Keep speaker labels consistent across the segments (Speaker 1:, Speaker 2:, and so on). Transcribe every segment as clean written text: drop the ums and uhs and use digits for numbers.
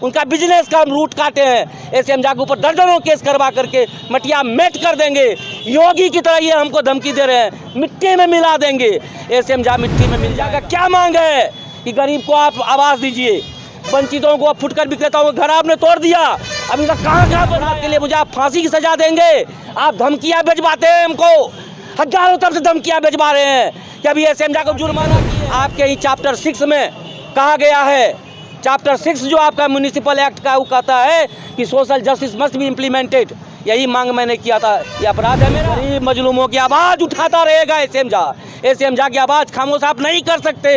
Speaker 1: उनका बिजनेस का हम रूट काटे हैं। एसएम झा के ऊपर दर्जनों केस करवा करके मटिया मेट कर देंगे। योगी की तरह ये हमको धमकी दे रहे हैं, मिट्टी में मिला देंगे। एसएम झा मिट्टी में मिल जाएगा। क्या मांग है कि गरीब को आप आवाज़ दीजिए, वंचितों को, फुटकर विक्रेताओं का घर आपने तोड़ दिया। अभी तक कहाँ बना के लिए मुझे आप फांसी की सजा देंगे? आप धमकियाँ भिजवाते हैं हमको, हजारों तरफ से धमकियाँ भिजवा रहे हैं कि अभी एसएम झा को जुर्माना किए। आपके ही चैप्टर 6 में कहा गया है, चैप्टर 6 जो आपका म्यूनिसिपल एक्ट का वो कहता है कि social justice must be implemented. यही मांग मैंने किया था। ये अपराध है मेरा। गरीब मजलूमों की आवाज़ उठाता रहेगा एसएम झा। एसएम झा की आवाज़ खामोश आप नहीं कर सकते।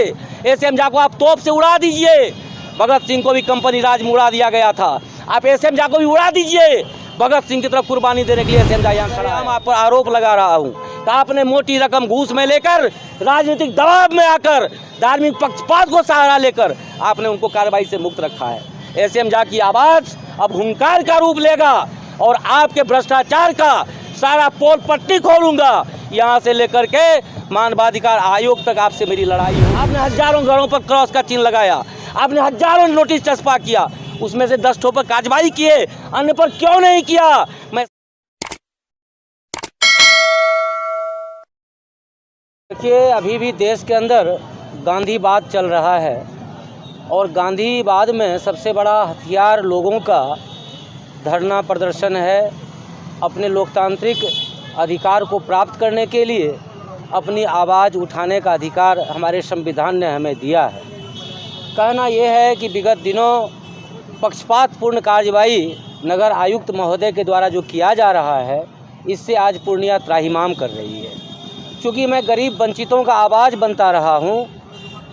Speaker 1: एसएम झा को आप तोप से उड़ा दीजिए। भगत सिंह को भी कंपनी राज में उड़ा दिया गया था, आप एसएम झा को भी उड़ा दीजिए। भगत सिंह की तरफ कुर्बानी देने के लिए एसएम झा यहाँ खड़ा है। हम आप पर आरोप लगा रहा हूँ कि आपने मोटी रकम घूस में लेकर, राजनीतिक दबाव में आकर, धार्मिक पक्षपात को सहारा लेकर आपने उनको कार्रवाई से मुक्त रखा है। एसएम झा की आवाज़ अब हुंकार का रूप लेगा और आपके भ्रष्टाचार का सारा पोल पट्टी खोलूंगा। यहाँ से लेकर के मानवाधिकार आयोग तक आपसे मेरी लड़ाई है। आपने हजारों घरों पर क्रॉस का चिन्ह लगाया, आपने हजारों नोटिस चस्पा किया, उसमें से 10 ठो पर कार्रवाई किए, अन्य पर क्यों नहीं किया? मैं देखिए, अभी भी देश के अंदर गांधीवाद चल रहा है और गांधीवाद में सबसे बड़ा हथियार लोगों का धरना प्रदर्शन है। अपने लोकतांत्रिक अधिकार को प्राप्त करने के लिए अपनी आवाज़ उठाने का अधिकार हमारे संविधान ने हमें दिया है। कहना यह है कि विगत दिनों पक्षपातपूर्ण कार्रवाई नगर आयुक्त महोदय के द्वारा जो किया जा रहा है, इससे आज पूर्णिया त्राहिमाम कर रही है। क्योंकि मैं गरीब वंचितों का आवाज़ बनता रहा हूँ।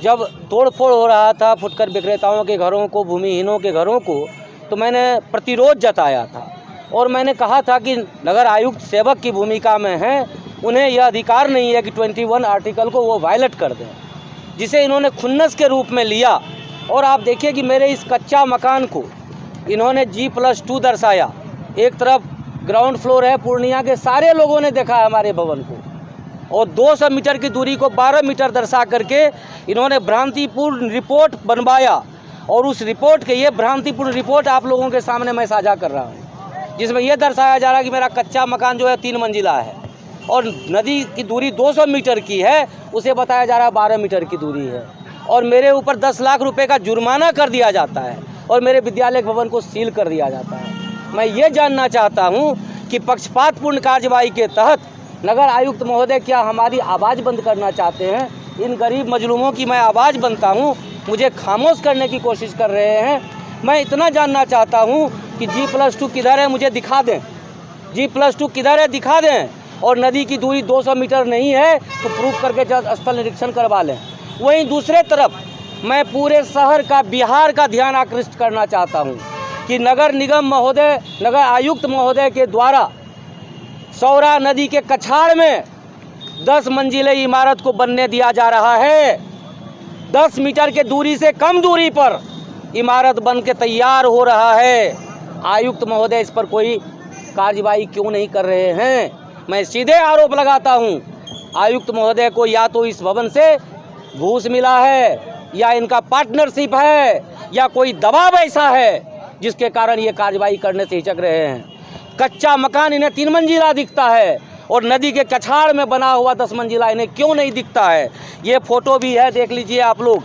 Speaker 1: जब तोड़फोड़ हो रहा था फुटकर विक्रेताओं के घरों को, भूमिहीनों के घरों को, तो मैंने प्रतिरोध जताया था और मैंने कहा था कि नगर आयुक्त सेवक की भूमिका में हैं, उन्हें यह अधिकार नहीं है कि 21 आर्टिकल को वो वायलेट कर दें, जिसे इन्होंने खुन्नस के रूप में लिया। और आप देखिए कि मेरे इस कच्चा मकान को इन्होंने G+2 दर्शाया। एक तरफ ग्राउंड फ्लोर है, पूर्णिया के सारे लोगों ने देखा है हमारे भवन को, और 200 मीटर की दूरी को 12 मीटर दर्शा करके इन्होंने भ्रांतिपूर्ण रिपोर्ट बनवाया। और उस रिपोर्ट के, ये भ्रांतिपूर्ण रिपोर्ट आप लोगों के सामने मैं साझा कर रहा हूँ, जिसमें यह दर्शाया जा रहा है कि मेरा कच्चा मकान जो है 3 मंजिला है और नदी की दूरी 200 मीटर की है, उसे बताया जा रहा है 12 मीटर की दूरी है। और मेरे ऊपर 10 लाख रुपए का जुर्माना कर दिया जाता है और मेरे विद्यालय भवन को सील कर दिया जाता है। मैं ये जानना चाहता हूँ कि पक्षपातपूर्ण कार्रवाई के तहत नगर आयुक्त महोदय क्या हमारी आवाज़ बंद करना चाहते हैं? इन गरीब मजलूमों की मैं आवाज़ बनता हूँ, मुझे खामोश करने की कोशिश कर रहे हैं। मैं इतना जानना चाहता हूँ कि G+2 किधर है, मुझे दिखा दें। G+2 किधर है, दिखा दें। और नदी की दूरी 200 मीटर नहीं है तो प्रूफ करके स्थल निरीक्षण करवा लें। वहीं दूसरे तरफ मैं पूरे शहर का, बिहार का ध्यान आकृष्ट करना चाहता हूँ कि नगर निगम महोदय, नगर आयुक्त महोदय के द्वारा सौरा नदी के कछाड़ में 10 मंजिले इमारत को बनने दिया जा रहा है। 10 मीटर के दूरी से कम दूरी पर इमारत बन के तैयार हो रहा है। आयुक्त महोदय इस पर कोई कार्रवाई क्यों नहीं कर रहे हैं? मैं सीधे आरोप लगाता हूं, आयुक्त महोदय को या तो इस भवन से घूस मिला है, या इनका पार्टनरशिप है, या कोई दबाव ऐसा है जिसके कारण ये कार्रवाई करने से हिचक रहे हैं। कच्चा मकान इन्हें 3 मंजिला दिखता है और नदी के कछाड़ में बना हुआ 10 मंजिला इन्हें क्यों नहीं दिखता है? ये फोटो भी है, देख लीजिए आप लोग।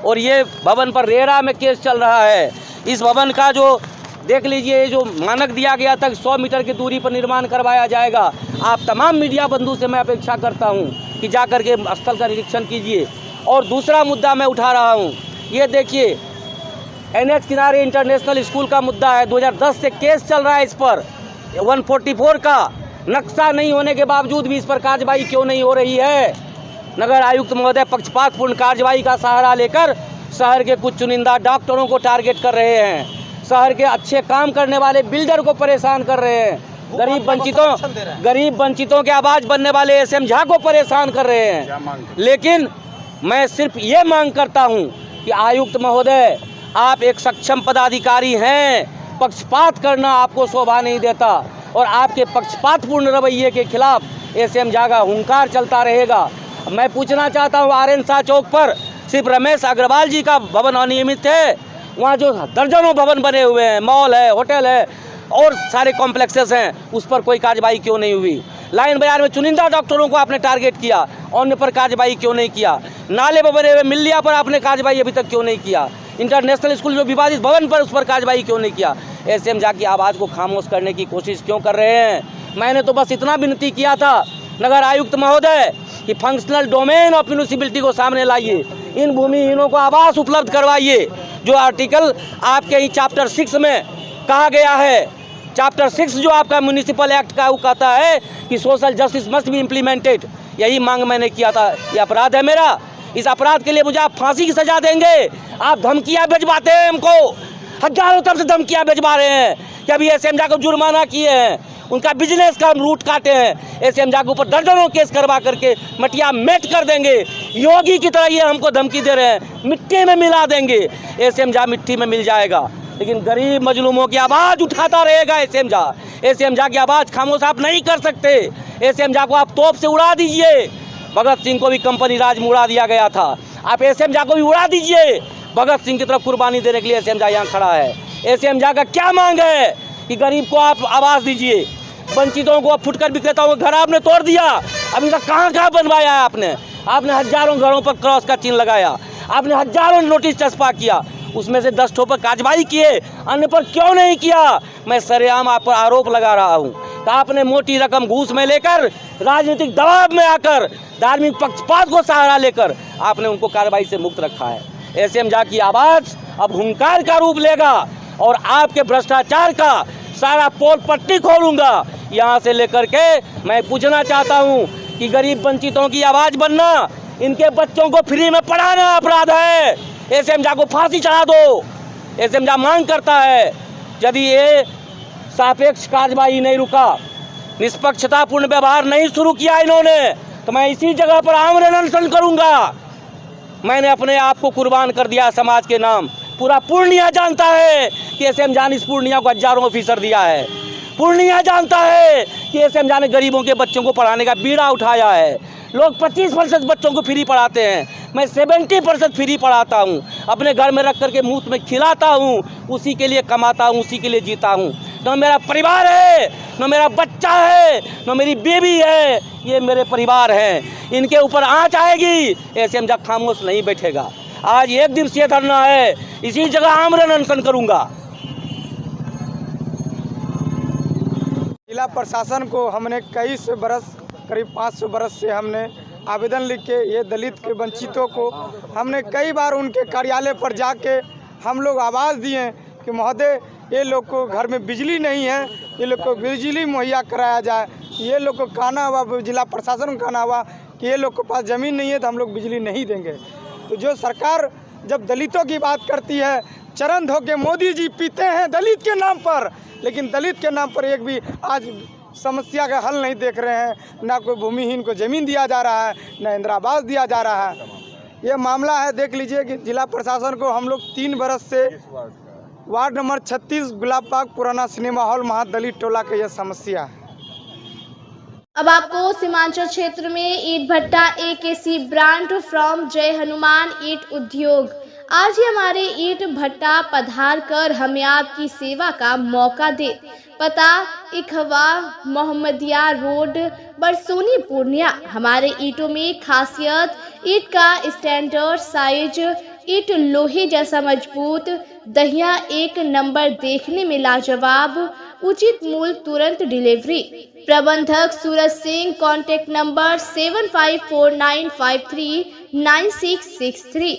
Speaker 1: और ये भवन पर रेरा में केस चल रहा है। इस भवन का जो देख लीजिए, ये जो मानक दिया गया था 100 मीटर की दूरी पर निर्माण करवाया जाएगा। आप तमाम मीडिया बंधु से मैं अपेक्षा करता हूं कि जाकर के स्थल का निरीक्षण कीजिए। और दूसरा मुद्दा मैं उठा रहा हूं, ये देखिए, NH किनारे इंटरनेशनल स्कूल का मुद्दा है। 2010 से केस चल रहा है इस पर। 144 का नक्शा नहीं होने के बावजूद भी इस पर कार्रवाई क्यों नहीं हो रही है? नगर आयुक्त महोदय पक्षपातपूर्ण कार्रवाई का सहारा लेकर शहर के कुछ चुनिंदा डॉक्टरों को टारगेट कर रहे हैं, शहर के अच्छे काम करने वाले बिल्डर को परेशान कर रहे हैं, गरीब वंचितों के आवाज़ बनने वाले एसएम झा को परेशान कर रहे हैं। लेकिन मैं सिर्फ ये मांग करता हूँ कि आयुक्त महोदय, आप एक सक्षम पदाधिकारी हैं, पक्षपात करना आपको शोभा नहीं देता और आपके पक्षपातपूर्ण रवैये के खिलाफ एसएम झा का हुंकार चलता रहेगा। मैं पूछना चाहता हूँ, RN शाह चौक पर सिर्फ रमेश अग्रवाल जी का भवन अनियमित है, वहाँ जो दर्जनों भवन बने हुए हैं, मॉल है, होटल है और सारे कॉम्प्लेक्सेस हैं, उस पर कोई कार्रवाई क्यों नहीं हुई? लाइन बाजार में चुनिंदा डॉक्टरों को आपने टारगेट किया, अन्य पर कार्रवाई क्यों नहीं किया? नाले पर बने हुए मिल्लिया पर आपने कार्रवाई अभी तक क्यों नहीं किया? इंटरनेशनल स्कूल जो विवादित भवन पर, उस पर कार्रवाई क्यों नहीं किया? एसएम झा की आवाज़ को खामोश करने की कोशिश क्यों कर रहे हैं? मैंने तो बस इतना विनती किया था नगर आयुक्त महोदय कि फंक्शनल डोमेन ऑफ म्यूनिसिपैलिटी को सामने लाइए, इन भूमिहीनों को आवास उपलब्ध करवाइए। जो आर्टिकल आपके ही चैप्टर 6 में कहा गया है, चैप्टर 6 जो आपका म्यूनिसिपल एक्ट का वो कहता है कि social justice must be implemented, यही मांग मैंने किया था। ये अपराध है मेरा, इस अपराध के लिए मुझे आप फांसी की सजा देंगे? आप धमकियाँ भिजवाते हैं हमको, हजारों तरफ से धमकियाँ भिजवा रहे हैं कि अभी एसएम झा को जुर्माना किए हैं, उनका बिजनेस का रूट काटे हैं, एसएम झा के ऊपर दर्जनों केस करवा करके मटिया मेट कर देंगे। योगी की तरह ये हमको धमकी दे रहे हैं, मिट्टी में मिला देंगे। एसएम झा मिट्टी में मिल जाएगा, लेकिन गरीब मजलूमों की आवाज़ उठाता रहेगा एसएम झा। एसएम झा की आवाज़ खामोश आप नहीं कर सकते। एसएम झा को आप तोप से उड़ा दीजिए, भगत सिंह को भी कंपनी राज में उड़ा दिया गया था, आप एसएम झा को भी उड़ा दीजिए। भगत सिंह की तरफ कुर्बानी देने के लिए एसएम झा यहाँ खड़ा है। एसएम झा का क्या मांग है कि गरीब को आप आवाज़ दीजिए, वंचितों को, फुटकर विक्रेताओं को घर आपने तोड़ दिया, अभी तक कहाँ बनवाया है आपने हजारों घरों पर क्रॉस का चिन्ह लगाया, आपने हजारों नोटिस चस्पा किया, उसमें से 10 ठो पर कार्रवाई किए, अन्य पर क्यों नहीं किया? मैं सरेआम आप पर आरोप लगा रहा हूँ कि आपने मोटी रकम घूस में लेकर, राजनीतिक दबाव में आकर, धार्मिक पक्षपात को सहारा लेकर आपने उनको कार्रवाई से मुक्त रखा है। एसएम झा की आवाज़ अब हुंकार का रूप लेगा और आपके भ्रष्टाचार का सारा पोल पट्टी खोलूंगा। यहाँ से लेकर के मैं पूछना चाहता हूँ कि गरीब वंचितों की आवाज़ बनना, इनके बच्चों को फ्री में पढ़ाना अपराध है। एसएम झा को फांसी चढ़ा दो। एसएम झा मांग करता है, यदि ये सापेक्ष कार्रवाई नहीं रुका, निष्पक्षतापूर्ण व्यवहार नहीं शुरू किया इन्होंने, तो मैं इसी जगह पर आमरण अनशन करूँगा। मैंने अपने आप को कुर्बान कर दिया समाज के नाम। पूरा पूर्णिया जानता है कि एसएम झा ने इस पूर्णिया को हजारों फीसद दिया है। पूर्णिया जानता है कि एसएम झा ने गरीबों के बच्चों को पढ़ाने का बीड़ा उठाया है। लोग 25% बच्चों को फ्री पढ़ाते हैं, मैं 70% फ्री पढ़ाता हूँ, अपने घर में रख करके मुफ्त में खिलाता हूँ, उसी के लिए कमाता हूँ, उसी के लिए जीता हूँ। न मेरा परिवार है, न मेरा बच्चा है, न मेरी बेबी है, ये मेरे परिवार हैं। इनके ऊपर आँच आएगी, एसएम झा खामोश नहीं बैठेगा। आज 1 दिवसीय धरना है, इसी जगह आमरण अनशन करूँगा।
Speaker 2: जिला प्रशासन को हमने कई सौ बरस, करीब 500 बरस से हमने आवेदन लिख के, ये दलित के वंचितों को हमने कई बार उनके कार्यालय पर जाके हम लोग आवाज़ दिए कि महोदय ये लोग को घर में बिजली नहीं है, ये लोग को बिजली मुहैया कराया जाए। ये लोग को कहना हुआ, जिला प्रशासन को कहना हुआ कि ये लोग के पास ज़मीन नहीं है तो हम लोग बिजली नहीं देंगे। तो जो सरकार जब दलितों की बात करती है, चरण धो के मोदी जी पीते हैं दलित के नाम पर, लेकिन दलित के नाम पर एक भी आज समस्या का हल नहीं देख रहे हैं। ना कोई भूमिहीन को ज़मीन दिया जा रहा है, ना इंदिरा आवास दिया जा रहा है। ये मामला है, देख लीजिए कि जिला प्रशासन को हम लोग 3 बरस से वार्ड नंबर 36 गुलाब बाग पुराना सिनेमा हॉल महादलित टोला की यह समस्या है।
Speaker 3: अब आपको सीमांचल क्षेत्र में ईंट भट्टा AKC ब्रांड फ्रॉम जय हनुमान ईंट उद्योग। आज ही हमारे ईंट भट्टा पधार कर हमें आपकी सेवा का मौका दे। पता इखवा मोहम्मदिया रोड, बरसोनी, पूर्णिया। हमारे ईंटों में खासियत ईंट का स्टैंडर्ड साइज, ईंट लोहे जैसा मजबूत, दहिया 1 नंबर, देखने में लाजवाब, उचित मूल्य, तुरंत डिलीवरी। प्रबंधक सूरज सिंह। Contact number 7549539663।